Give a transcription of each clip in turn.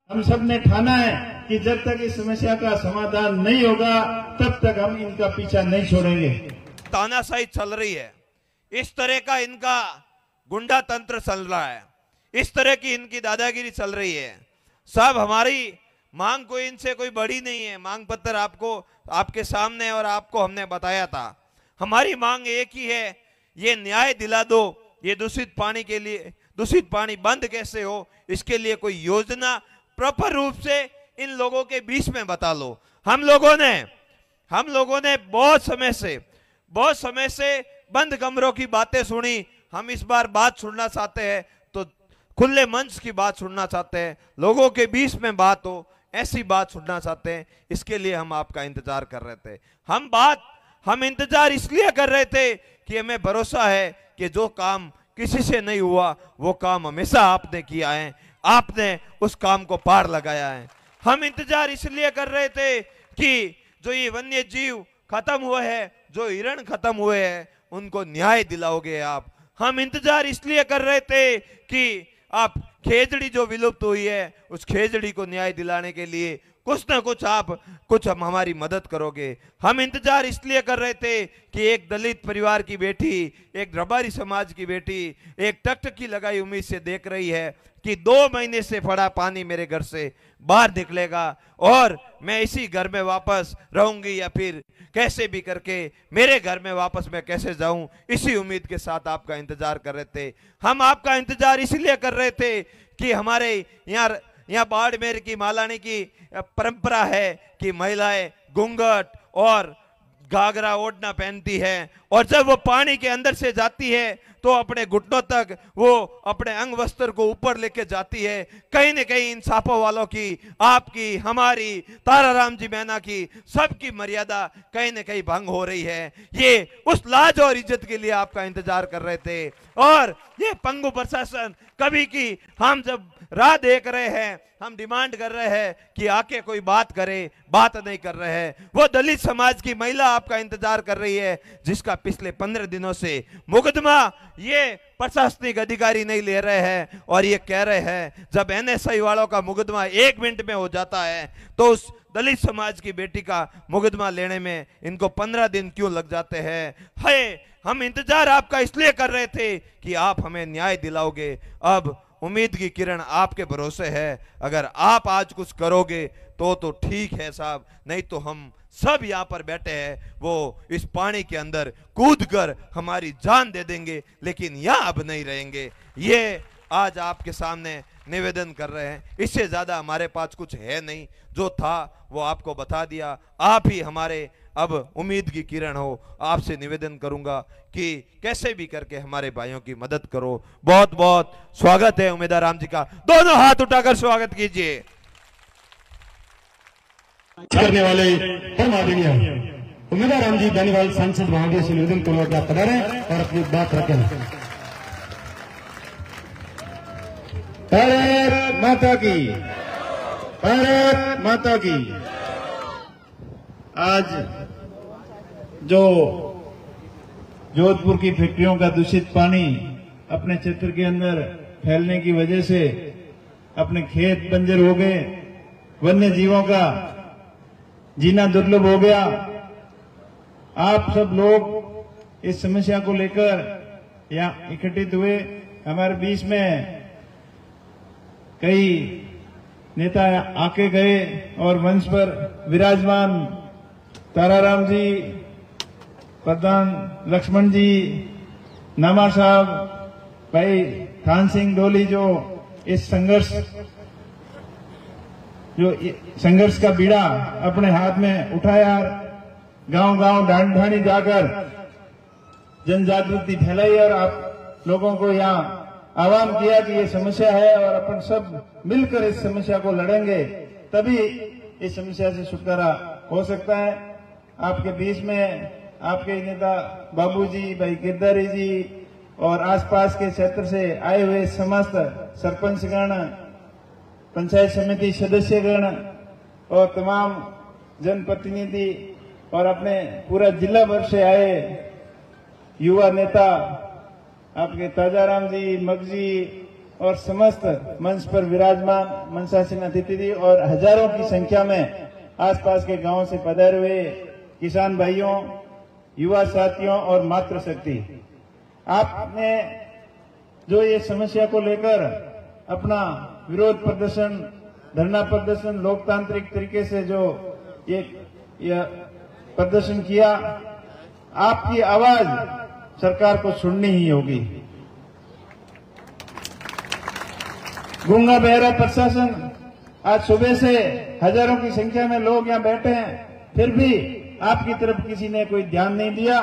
हम सब ने ठाना है कि जब तक इस समस्या का समाधान नहीं होगा तब तक हम इनका पीछा नहीं छोड़ेंगे। तानाशाही चल रही है, इस तरह का इनका गुंडा तंत्र चल रहा है, इस तरह की इनकी दादागिरी चल रही है। सब हमारी मांग कोई इनसे कोई बड़ी नहीं है। मांग पत्र आपको आपके सामने और आपको हमने बताया था। हमारी मांग एक ही है, ये न्याय दिला दो। ये दूषित पानी के लिए, दूषित पानी बंद कैसे हो, इसके लिए कोई योजना प्रॉपर रूप से इन लोगों के बीच में बता लो। हम लोगों ने बहुत समय से बंद कमरों की बातें सुनी। हम इस बार बात सुनना चाहते हैं तो खुले मंच की बात सुनना चाहते हैं, लोगों के बीच में बात हो, ऐसी बात सुनना चाहते हैं। इसके लिए हम आपका इंतजार कर रहे थे। हम इंतजार इसलिए कर रहे थे कि हमें भरोसा है कि जो काम किसी से नहीं हुआ वो काम हमेशा आपने किया है, आपने उस काम को पार लगाया है। हम इंतजार इसलिए कर रहे थे कि जो ये वन्य जीव खत्म हुए हैं, जो हिरण खत्म हुए हैं, उनको न्याय दिलाओगे आप। हम इंतजार इसलिए कर रहे थे कि आप खेजड़ी जो विलुप्त हुई है उस खेजड़ी को न्याय दिलाने के लिए कुछ ना कुछ हम हमारी मदद करोगे। हम इंतजार इसलिए कर रहे थे कि एक दलित परिवार की बेटी, एक रबारी समाज की बेटी एक टकटकी लगाई उम्मीद से देख रही है कि 2 महीने से पड़ा पानी मेरे घर से बाहर निकलेगा और मैं इसी घर में वापस रहूंगी या फिर कैसे भी करके मेरे घर में वापस मैं कैसे जाऊं, इसी उम्मीद के साथ आपका इंतजार कर रहे थे। हम आपका इंतजार इसलिए कर रहे थे कि हमारे यहाँ बाड़मेर की मालानी की परंपरा है कि महिलाएं घूंघट और घाघरा ओढ़ना पहनती है और जब वो पानी के अंदर से जाती है तो अपने घुटनों तक वो अपने अंग वस्त्र को ऊपर लेके जाती है। कहीं न कहीं इन सांपों वालों की, आपकी, हमारी, ताराराम जी मैना की, सबकी मर्यादा कहीं न कहीं भंग हो रही है। ये उस लाज और इज्जत के लिए आपका इंतजार कर रहे थे और ये पंगु प्रशासन कभी की हम जब राह देख रहे हैं, हम डिमांड कर रहे हैं कि आके कोई बात करे, बात नहीं कर रहे हैं। वो दलित समाज की महिला आपका इंतजार कर रही है जिसका पिछले 15 दिनों से मुकदमा ये प्रशासनिक अधिकारी नहीं ले रहे हैं और ये कह रहे हैं जब एनएसआई वालों का मुकदमा 1 मिनट में हो जाता है तो उस दलित समाज की बेटी का मुकदमा लेने में इनको 15 दिन क्यों लग जाते हैं। हम इंतजार आपका इसलिए कर रहे थे कि आप हमें न्याय दिलाओगे। अब उम्मीद की किरण आपके भरोसे है, अगर आप आज कुछ करोगे तो ठीक है साहब, नहीं तो हम सब यहाँ पर बैठे हैं वो इस पानी के अंदर कूदकर हमारी जान दे देंगे, लेकिन यहाँ अब नहीं रहेंगे। ये आज आपके सामने निवेदन कर रहे हैं। इससे ज्यादा हमारे पास कुछ है नहीं, जो था वो आपको बता दिया। आप ही हमारे अब उम्मीद की किरण हो। आपसे निवेदन करूंगा कि कैसे भी करके हमारे भाइयों की मदद करो। बहुत बहुत स्वागत है उमेदवार राम जी का, दोनों हाथ उठाकर स्वागत कीजिए। करने वाले उम्मीदवार राम जी दानीवाल सांसद महादेव से निवेदन करूंगा कि आप पधारें और अपनी बात रखें। भारत माता की, भारत माता की। आज जो जोधपुर की फैक्ट्रियों का दूषित पानी अपने क्षेत्र के अंदर फैलने की वजह से अपने खेत बंजर हो गए, वन्य जीवों का जीना दुर्लभ हो गया। आप सब लोग इस समस्या को लेकर यहाँ इकट्ठित हुए। हमारे बीच में कई नेता आके गए और मंच पर विराजमान ताराराम जी, प्रधान लक्ष्मण जी, नामा साहब, भाई थान सिंह डोली जो इस संघर्ष का बीड़ा अपने हाथ में उठाया, गांव-गांव ढांढ-ढांडी जाकर जन जागृति फैलाई और आप लोगों को यहाँ आह्वान किया कि ये समस्या है और अपन सब मिलकर इस समस्या को लड़ेंगे, तभी इस समस्या से छुटकारा हो सकता है। आपके बीच में आपके नेता बाबूजी, भाई गिरधारी जी और आसपास के क्षेत्र से आए हुए समस्त सरपंचगण, पंचायत समिति सदस्यगण और तमाम जनप्रतिनिधि और अपने पूरा जिला भर से आए युवा नेता आपके ताजाराम जी, मगजी और समस्त मंच पर विराजमान मंचासीन अतिथि और हजारों की संख्या में आसपास के गांवों से पधारे हुए किसान भाइयों, युवा साथियों और मातृशक्ति, आपने जो ये समस्या को लेकर अपना विरोध प्रदर्शन, धरना प्रदर्शन लोकतांत्रिक तरीके से जो ये प्रदर्शन किया, आपकी आवाज सरकार को सुननी ही होगी। गूंगा बहरा प्रशासन, आज सुबह से हजारों की संख्या में लोग यहाँ बैठे हैं, फिर भी आपकी तरफ किसी ने कोई ध्यान नहीं दिया।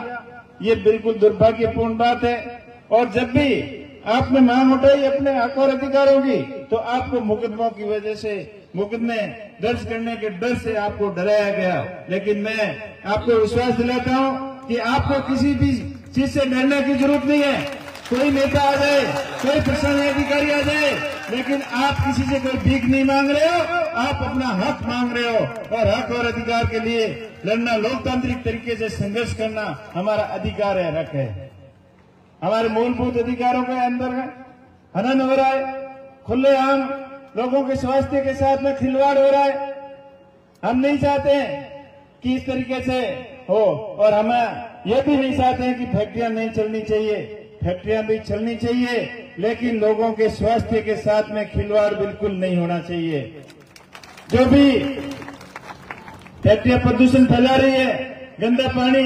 ये बिल्कुल दुर्भाग्यपूर्ण बात है। और जब भी आपने मांग उठाई अपने हक और अधिकारों की, तो आपको मुकदमों की वजह से, मुकदमे दर्ज करने के डर से आपको डराया गया। लेकिन मैं आपको विश्वास दिलाता हूं कि आपको किसी भी चीज से डरने की जरूरत नहीं है। कोई नेता आ जाए, कोई प्रशासनिक अधिकारी आ जाए, लेकिन आप किसी से कोई भीख नहीं मांग रहे हो, आप अपना हक मांग रहे हो। और हक और अधिकार के लिए लड़ना, लोकतांत्रिक तरीके से संघर्ष करना हमारा अधिकार है, हक है। हमारे मूलभूत अधिकारों के अंदर हनन हो रहा है, खुलेआम लोगों के स्वास्थ्य के साथ में खिलवाड़ हो रहा है। हम नहीं चाहते हैं कि इस तरीके से हो, और हम ये भी नहीं चाहते हैं कि फैक्ट्रियां नहीं चलनी चाहिए। फैक्ट्रियां भी चलनी चाहिए, लेकिन लोगों के स्वास्थ्य के साथ में खिलवाड़ बिल्कुल नहीं होना चाहिए। जो भी फैक्ट्रियां प्रदूषण फैला रही है, गंदा पानी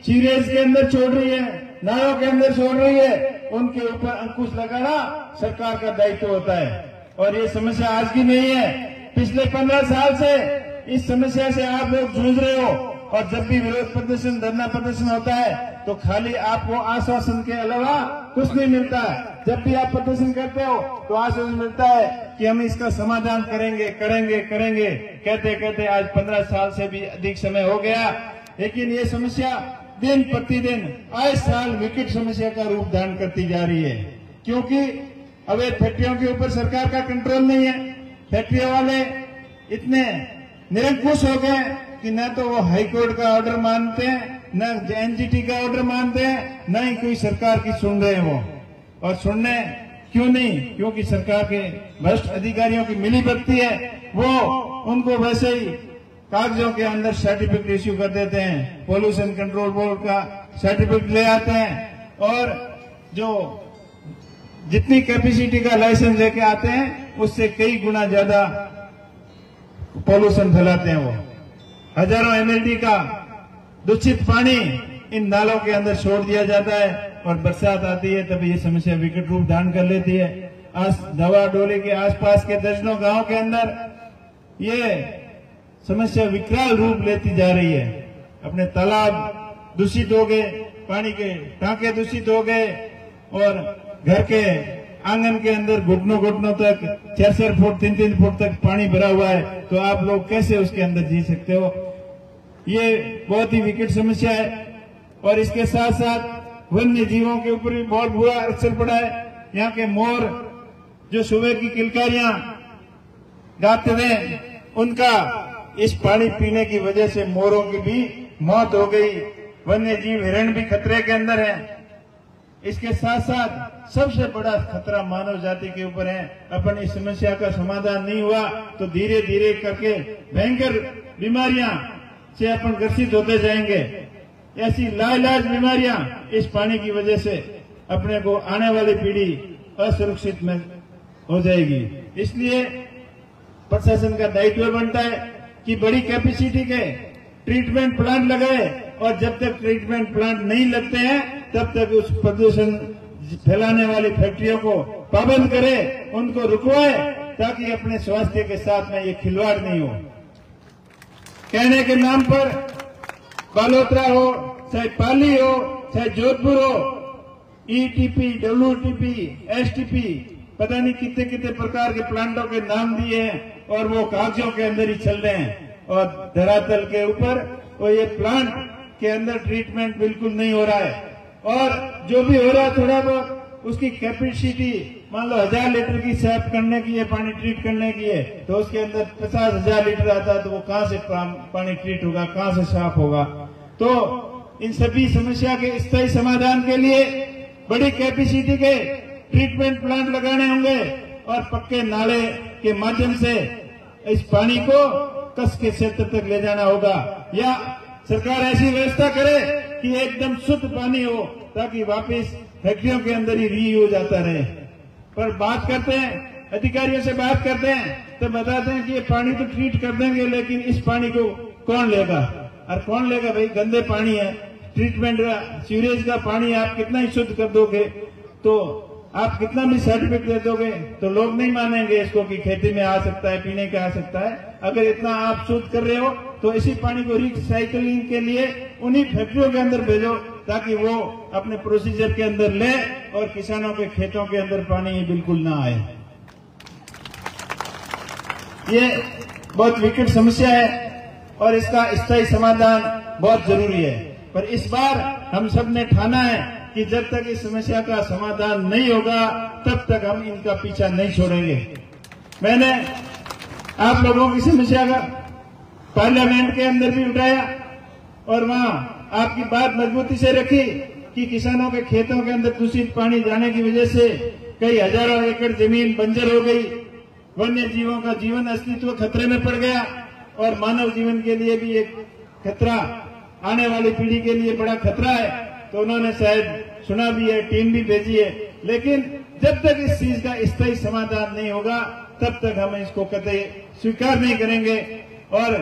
सीवरेज के अंदर छोड़ रही है, नालों के अंदर छोड़ रही है, उनके ऊपर अंकुश लगाना सरकार का दायित्व होता है। और ये समस्या आज की नहीं है, पिछले 15 साल से इस समस्या से आप लोग जूझ रहे हो। और जब भी विरोध प्रदर्शन, धरना प्रदर्शन होता है, तो खाली आपको आश्वासन के अलावा कुछ नहीं मिलता है। जब भी आप प्रदर्शन करते हो तो आश्वासन मिलता है कि हम इसका समाधान करेंगे, कहते कहते आज 15 साल से भी अधिक समय हो गया। लेकिन ये समस्या दिन प्रतिदिन आए साल विकट समस्या का रूप धारण करती जा रही है, क्योंकि अवैध फैक्ट्रियों के ऊपर सरकार का कंट्रोल नहीं है। फैक्ट्रियों वाले इतने निरंकुश हो गए कि न तो वो हाईकोर्ट का ऑर्डर मानते हैं, न एनजीटी का ऑर्डर मानते हैं, न ही कोई सरकार की सुन रहे हैं वो। और सुनने क्यों नहीं? क्योंकि सरकार के भ्रष्ट अधिकारियों की मिलीभगती है। वो उनको वैसे ही कागजों के अंदर सर्टिफिकेट इश्यू कर देते हैं, पोल्यूशन कंट्रोल बोर्ड का सर्टिफिकेट ले आते हैं, और जो जितनी कैपेसिटी का लाइसेंस लेके आते हैं उससे कई गुना ज्यादा पोल्यूशन फैलाते हैं। वो हजारों एमएलडी का दूषित पानी इन नालों के अंदर छोड़ दिया जाता है, और बरसात आती है तब ये समस्या विकट रूप धारण कर लेती है। आज दवा डोली के आसपास के दर्जनों गांव के अंदर ये समस्या विकराल रूप लेती जा रही है। अपने तालाब दूषित हो गए, पानी के टांके दूषित हो गए, और घर के आंगन के अंदर घुटनों घुटनों तक 4-4 फुट 3-3 फुट तक पानी भरा हुआ है। तो आप लोग कैसे उसके अंदर जी सकते हो? ये बहुत ही विकट समस्या है। और इसके साथ साथ वन्य जीवों के ऊपर भी बहुत बुरा असर पड़ा है। यहाँ के मोर जो सुबह की किलकारियां गाते थे, उनका इस पानी पीने की वजह से मोरों की भी मौत हो गई। वन्य जीव हिरण भी खतरे के अंदर है। इसके साथ साथ सबसे बड़ा खतरा मानव जाति के ऊपर है। अपन इस समस्या का समाधान नहीं हुआ तो धीरे धीरे करके भयंकर बीमारियां से अपन ग्रसित होते जाएंगे। ऐसी लाइलाज बीमारियां इस पानी की वजह से अपने को आने वाली पीढ़ी असुरक्षित में हो जाएगी। इसलिए प्रशासन का दायित्व बनता है कि बड़ी कैपेसिटी के ट्रीटमेंट प्लांट लगाए, और जब तक ट्रीटमेंट प्लांट नहीं लगते हैं तब तक उस प्रदूषण फैलाने वाली फैक्ट्रियों को पाबंद करे, उनको रुकवाए, ताकि अपने स्वास्थ्य के साथ में ये खिलवाड़ नहीं हो। कहने के नाम पर बालोतरा हो, चाहे पाली हो, चाहे जोधपुर हो, ईटीपी, डब्ल्यूटीपी, एसटीपी, पता नहीं कितने कितने प्रकार के प्लांटों के नाम दिए हैं, और वो कागजों के अंदर ही चल रहे हैं। और धरातल के ऊपर वो ये प्लांट के अंदर ट्रीटमेंट बिल्कुल नहीं हो रहा है। और जो भी हो रहा है थोड़ा बहुत, उसकी कैपेसिटी मान लो 1000 लीटर की साफ करने की है, पानी ट्रीट करने की है, तो उसके अंदर 50,000 लीटर आता है, तो वो कहां से पानी ट्रीट होगा, कहां से साफ होगा? तो इन सभी समस्या के स्थायी समाधान के लिए बड़ी कैपेसिटी के ट्रीटमेंट प्लांट लगाने होंगे और पक्के नाले के माध्यम से इस पानी को कस के क्षेत्र तक ले जाना होगा, या सरकार ऐसी व्यवस्था करे कि एकदम शुद्ध पानी हो ताकि वापस फैक्ट्रियों के अंदर ही रीयूज आता रहे। पर बात करते हैं, अधिकारियों से बात करते हैं तो बताते हैं कि ये पानी तो ट्रीट कर देंगे, लेकिन इस पानी को कौन लेगा? और कौन लेगा भाई? गंदे पानी है, ट्रीटमेंट का सीवरेज का पानी आप कितना ही शुद्ध कर दोगे, तो आप कितना भी सर्टिफिकेट दे दोगे तो लोग नहीं मानेंगे इसको कि खेती में आ सकता है, पीने का आ सकता है। अगर इतना आप शुद्ध कर रहे हो तो इसी पानी को रिसाइकलिंग के लिए उन्हीं फैक्ट्रियों के अंदर भेजो ताकि वो अपने प्रोसीजर के अंदर ले और किसानों के खेतों के अंदर पानी बिल्कुल ना आए। ये बहुत विकट समस्या है और इसका स्थायी समाधान बहुत जरूरी है। पर इस बार हम सब ने ठाना है कि जब तक इस समस्या का समाधान नहीं होगा तब तक हम इनका पीछा नहीं छोड़ेंगे। मैंने आप लोगों की समस्या का पार्लियामेंट के अंदर भी उठाया और वहां आपकी बात मजबूती से रखी कि किसानों के खेतों के अंदर दूषित पानी जाने की वजह से कई हजारों एकड़ जमीन बंजर हो गई, वन्य जीवों का जीवन अस्तित्व खतरे में पड़ गया और मानव जीवन के लिए भी एक खतरा, आने वाली पीढ़ी के लिए बड़ा खतरा है। तो उन्होंने शायद सुना भी है, टीम भी भेजी है, लेकिन जब तक इस चीज का स्थायी समाधान नहीं होगा तब तक हम इसको कतई स्वीकार नहीं करेंगे। और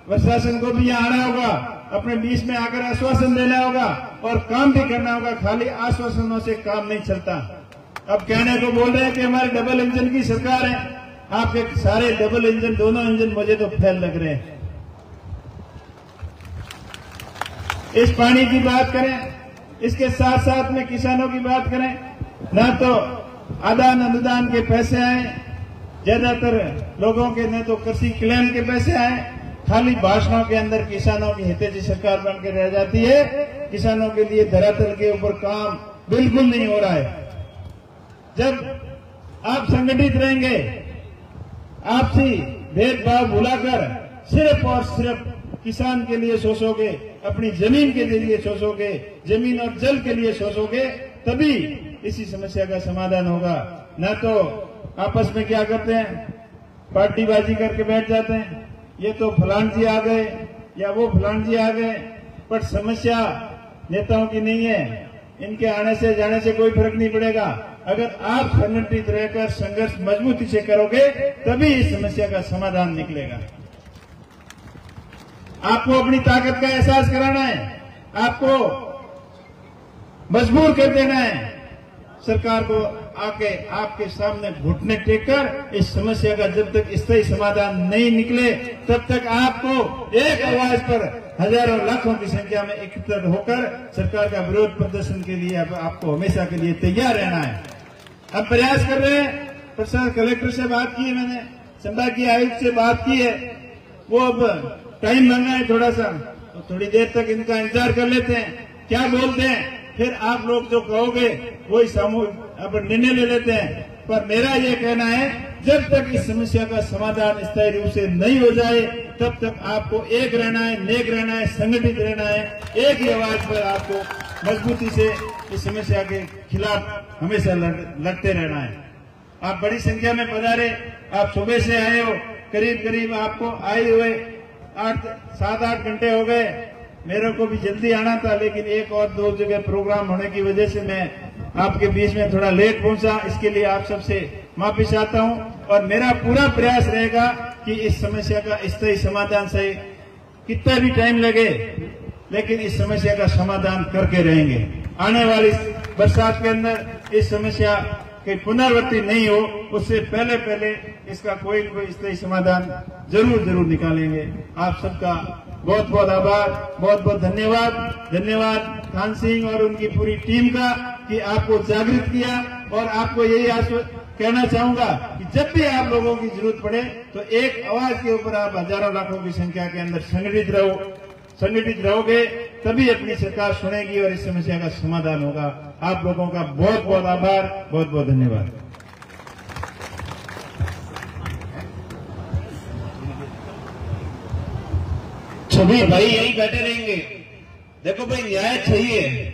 प्रशासन को भी यहाँ आना होगा, अपने बीच में आकर आश्वासन देना होगा और काम भी करना होगा। खाली आश्वासनों से काम नहीं चलता। अब कहने को बोल रहे हैं कि हमारे डबल इंजन की सरकार है, आपके सारे डबल इंजन, दोनों इंजन मुझे तो फेल लग रहे हैं। इस पानी की बात करें, इसके साथ साथ में किसानों की बात करें, न तो आदान अनुदान के पैसे आए, ज्यादातर लोगों के न तो कृषि क्लेम के पैसे आए, खाली भाषणों के अंदर किसानों की हितैषी सरकार बनकर रह जाती है। किसानों के लिए धरातल के ऊपर काम बिल्कुल नहीं हो रहा है। जब आप संगठित रहेंगे, आपसी भेदभाव भुलाकर सिर्फ और सिर्फ किसान के लिए सोचोगे, अपनी जमीन के लिए सोचोगे, जमीन और जल के लिए सोचोगे, तभी इसी समस्या का समाधान होगा। न तो आपस में क्या करते हैं, पार्टीबाजी करके बैठ जाते हैं, ये तो फलान जी आ गए या वो फलान जी आ गए, पर समस्या नेताओं की नहीं है। इनके आने से जाने से कोई फर्क नहीं पड़ेगा। अगर आप संगठित रहकर संघर्ष मजबूती से करोगे तभी इस समस्या का समाधान निकलेगा। आपको अपनी ताकत का एहसास कराना है, आपको मजबूर कर देना है सरकार को आके आपके सामने घुटने टेककर इस समस्या का जब तक स्थायी समाधान नहीं निकले तब तक आपको एक आवाज पर हजारों लाखों की संख्या में एकत्रित होकर सरकार का विरोध प्रदर्शन के लिए आपको हमेशा के लिए तैयार रहना है। अब प्रयास कर रहे हैं, प्रशासन कलेक्टर से बात की है, मैंने संभागीय आयुक्त से बात की है, वो अब टाइम मांगा है थोड़ा सा, तो थोड़ी देर तक इनका इंतजार कर लेते हैं, क्या बोलते हैं, फिर आप लोग जो कहोगे वही सामूहिक अब निर्णय ले लेते हैं। पर मेरा ये कहना है, जब तक इस समस्या का समाधान स्थायी रूप से नहीं हो जाए तब तक आपको एक रहना है, नेक रहना है, संगठित रहना है, एक ही आवाज पर आपको मजबूती से इस समस्या के खिलाफ हमेशा लड़ते रहना है। आप बड़ी संख्या में पधारे, आप सुबह से आए हो, करीब करीब आपको आए हुए 7-8 घंटे हो गए। मेरे को भी जल्दी आना था, लेकिन एक और दो जगह प्रोग्राम होने की वजह से मैं आपके बीच में थोड़ा लेट पहुंचा। इसके लिए आप सबसे माफी चाहता हूं और मेरा पूरा प्रयास रहेगा कि इस समस्या का स्थायी समाधान से कितना भी टाइम लगे, लेकिन इस समस्या का समाधान करके रहेंगे। आने वाली बरसात के अंदर इस समस्या की पुनरावृत्ति नहीं हो, उससे पहले पहले इसका कोई न कोई स्थायी समाधान जरूर निकालेंगे। आप सबका बहुत बहुत आभार, बहुत बहुत धन्यवाद खान सिंह और उनकी पूरी टीम का कि आपको जागृत किया। और आपको यही कहना चाहूंगा कि जब भी आप लोगों की जरूरत पड़े तो एक आवाज के ऊपर आप हजारों लाखों की संख्या के अंदर संगठित रहोगे, तभी अपनी सरकार सुनेगी और इस समस्या का समाधान होगा। आप लोगों का बहुत बहुत आभार, बहुत बहुत धन्यवाद। सभी भाई यही बैठे रहेंगे। देखो भाई, न्याय चाहिए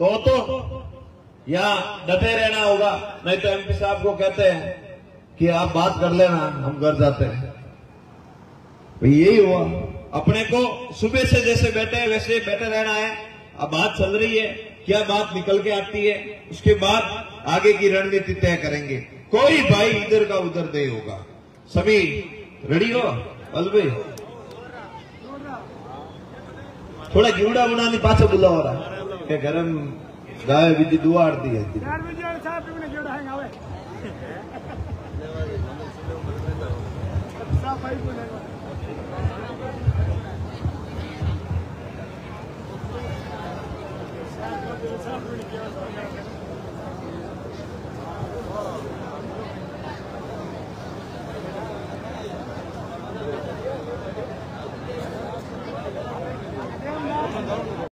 तो यहाँ डटे रहना होगा, नहीं तो एमपी साहब को कहते हैं कि आप बात कर लेना, हम घर जाते हैं। भाई यही हुआ, अपने को सुबह से जैसे बैठे हैं वैसे बैठे रहना है। अब बात चल रही है, क्या बात निकल के आती है उसके बाद आगे की रणनीति तय करेंगे। कोई भाई इधर का उधर नहीं होगा। सभी रेडी हो? अलबे थोड़ा गिवड़ा बनानी पाछा बुला हो रहा है, गरम गाय विधि दुआ आरती है।